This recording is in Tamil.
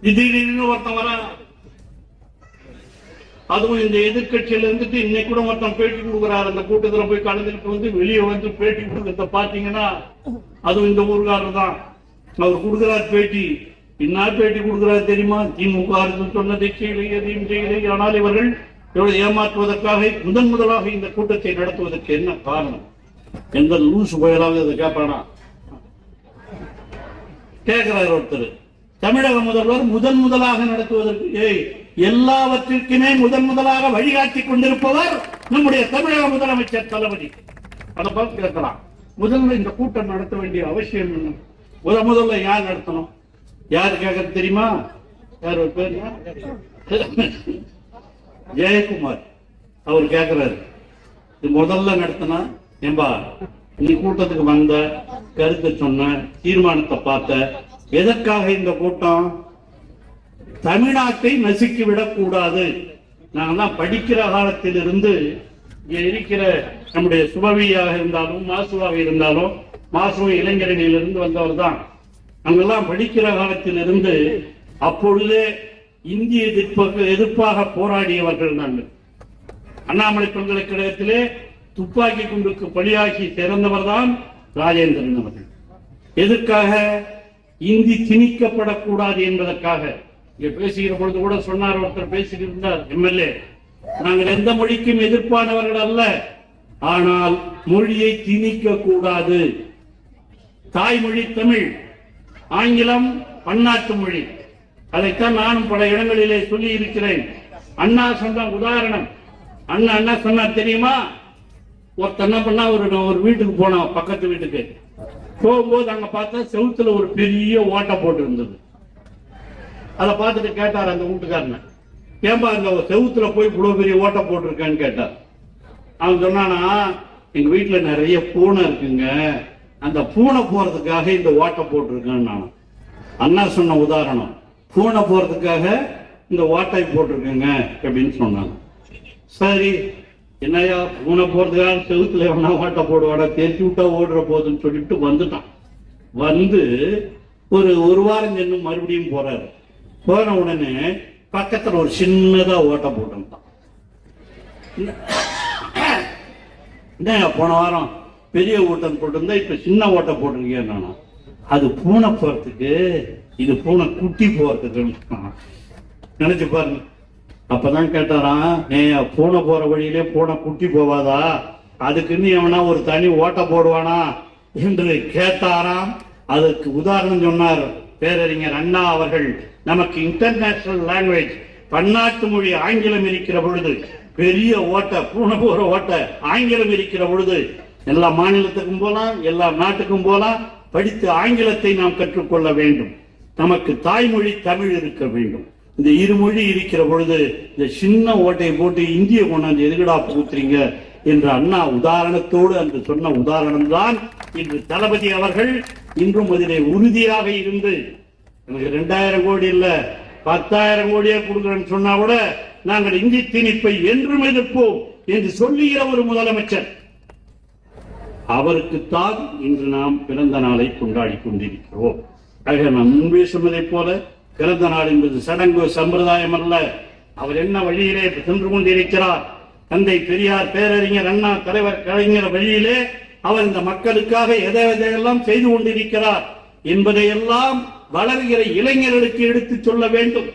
திடீர்னு ஒருத்தன் வர, அதுவும் இந்த எதிர்கட்சியில இருந்துட்டு இன்னைக்கு கூட ஒருத்தன் பேட்டி கொடுக்குறாரு. அந்த கூட்டத்துல போய் கலந்துட்டு வந்து வெளியே வந்து பேட்டி கொடுக்கறத பாத்தீங்கன்னா அதுவும் இந்த ஊர்காரர் தான். அவர் கொடுக்கிறார் பேட்டி. என்ன பேட்டி கொடுக்கிறார் தெரியுமா? திமுக அரசு சொன்னதை செய்யலை, எதையும் செய்யலை. ஆனால் இவர்கள் ஏமாற்றுவதற்காக முதலாக இந்த கூட்டத்தை நடத்துவதற்கு என்ன காரணம்? எந்த லூசு புயலாக இதை கேட்பானா? கேட்கிறார் ஒருத்தர். தமிழக முதல்வர் முதலாக நடத்துவதற்கு எல்லாவற்றிற்குமே முதலாக வழிகாட்டி கொண்டிருப்பவர் நம்முடைய தமிழக முதலமைச்சர் தளபதி. அதை பார்த்து கேட்கலாம். முதல்ல இந்த கூட்டம் நடத்த வேண்டிய அவசியம் என்ன? முதல்ல யார் நடத்தணும்? யாரு கேட்கறது தெரியுமா? யார் ஒரு பேர்? ஜெயக்குமார். அவர் கேட்கிறாரு, இது முதல்ல நடத்தினா ஏம்பா நீ கூட்டத்துக்கு வந்த, கருத்து சொன்ன, தீர்மானத்தை பார்த்த, எதற்காக இந்த கூட்டம்? தமிழ்நாட்டை நசுக்கி விடக்கூடாது. நாங்கெல்லாம் படிக்கிற காலத்தில் இருந்து இங்க இருக்கிற நம்முடைய சுபவியாக இருந்தாலும் மாசுவாக இருந்தாலும், மாசுவ இளைஞரணியிலிருந்து வந்தவர் தான். அங்கெல்லாம் படிக்கிற காலத்தில் இருந்து அப்பொழுதே இந்திய எதிர்ப்பாக போராடியவர்கள் நாங்கள். அண்ணாமலை பல்கலைக்கழகத்திலே துப்பாக்கி குண்டுக்கு பலியாகி சிறந்தவர் தான் ராஜேந்திரன் அவர்கள். எதற்காக? இந்தி திணிக்கப்படக்கூடாது என்பதற்காக. இங்க பேசுகிற பொழுது கூட சொன்னார், ஒருத்தர் பேசிட்டு இருந்தார், எம்எல்ஏ, நாங்கள் எந்த மொழிக்கும் எதிர்ப்பானவர்கள் அல்ல, ஆனால் மொழியை திணிக்க கூடாது. தாய்மொழி தமிழ், ஆங்கிலம் பன்னாட்டு மொழி. அதைத்தான் நானும் பல இடங்களிலே சொல்லி இருக்கிறேன். அண்ணா சொன்ன உதாரணம், அண்ணா சொன்னார் தெரியுமா? ஒருத்தர் என்ன பண்ணா, ஒரு வீட்டுக்கு போனான், பக்கத்து வீட்டுக்கு போகும்போது அங்க பார்த்தா செவுத்துல ஒரு பெரிய ஓட்டை போட்டு இருந்தது. அதை பார்த்துட்டு கேட்டார் அந்த வீட்டுக்காரன, ஏன்பா இந்த செவுத்துல போய் இவ்வளவு பெரிய ஓட்டை போட்டிருக்கேன்னு கேட்டார். அவன் சொன்னானா, எங்க வீட்டுல நிறைய பூனை இருக்குங்க, அந்த பூனை போறதுக்காக இந்த ஓட்டை போட்டிருக்கேன்னு. நானும் அண்ணா சொன்ன உதாரணம், பூனை போறதுக்காக இந்த ஓட்டை போட்டிருக்கேங்க அப்படின்னு சொன்னாங்க. சரி, என்னையா பூனை போறதுக்காக செவுத்துல வேணா ஓட்டை போடுவாடா, தேர்ச்சி விட்டா ஓடுற போதுன்னு சொல்லிட்டு வந்துட்டான். வந்து ஒரு வாரம் சென்று மறுபடியும் போறாரு. போன உடனே பக்கத்துல ஒரு சின்னதா ஓட்டை போட்டுட்டான். போன வாரம் பெரிய ஓட்டம் போட்டிருந்தா இப்ப சின்ன ஓட்டை போட்டிருக்கேன். நானா அது பூனை போறதுக்கு, இது பூனை குட்டி போறதுக்கு நினைச்சு பாருங்க. அப்பதான் கேட்டாராம், பூனை போற வழியிலே பூனை குட்டி போவாதா, அதுக்குன்னு எவனா ஒரு தனி ஓட்ட போடுவானா என்று கேட்டாராம். அதற்கு உதாரணம் சொன்னார் பேரறிஞர் அண்ணா அவர்கள். நமக்கு இன்டர்நேஷனல் லாங்குவேஜ் பன்னாட்டு மொழி ஆங்கிலம் இருக்கிற பொழுது, பெரிய ஓட்ட பூனை போற ஓட்ட ஆங்கிலம் இருக்கிற பொழுது எல்லா மாநிலத்துக்கும் போலாம், எல்லா நாட்டுக்கும் போலாம். படித்து ஆங்கிலத்தை நாம் கற்றுக்கொள்ள வேண்டும். நமக்கு தாய்மொழி தமிழ் இருக்க வேண்டும். இந்த இருமொழி இருக்கிற பொழுது இந்த சின்ன ஓட்டை போட்டு இந்திய கொண்டாந்து எதுகடா பூத்துறீங்க என்ற அண்ணா உதாரணத்தோடு அன்று சொன்ன உதாரணம் தான் இன்று தளபதி அவர்கள் இன்றும் அதிலே உறுதியாக இருந்து, எனக்கு 2000 கோடி இல்ல 10,000 கோடியே கொடுக்குறேன்னு சொன்னா கூட நாங்கள் இந்தி திணிப்பை என்றும் எதிர்ப்போம் என்று சொல்லுகிற ஒரு முதலமைச்சர். அவருக்குத்தான் இன்று நாம் பிறந்த நாளை கொண்டாடி கொண்டிருக்கிறோம். ஆக நான் முன்பே சொன்னதை போல பிறந்த நாள் என்பது சடங்கு சம்பிரதாயம் அல்ல. அவர் என்ன வழியிலே சென்று கொண்டிருக்கிறார்? தந்தை பெரியார், பேரறிஞர் அண்ணா, தலைவர் கலைஞர் வழியிலே அவர் இந்த மக்களுக்காக எதையெல்லாம் செய்து கொண்டிருக்கிறார் என்பதையெல்லாம் வளர்கிற இளைஞர்களுக்கு எடுத்து சொல்ல வேண்டும்.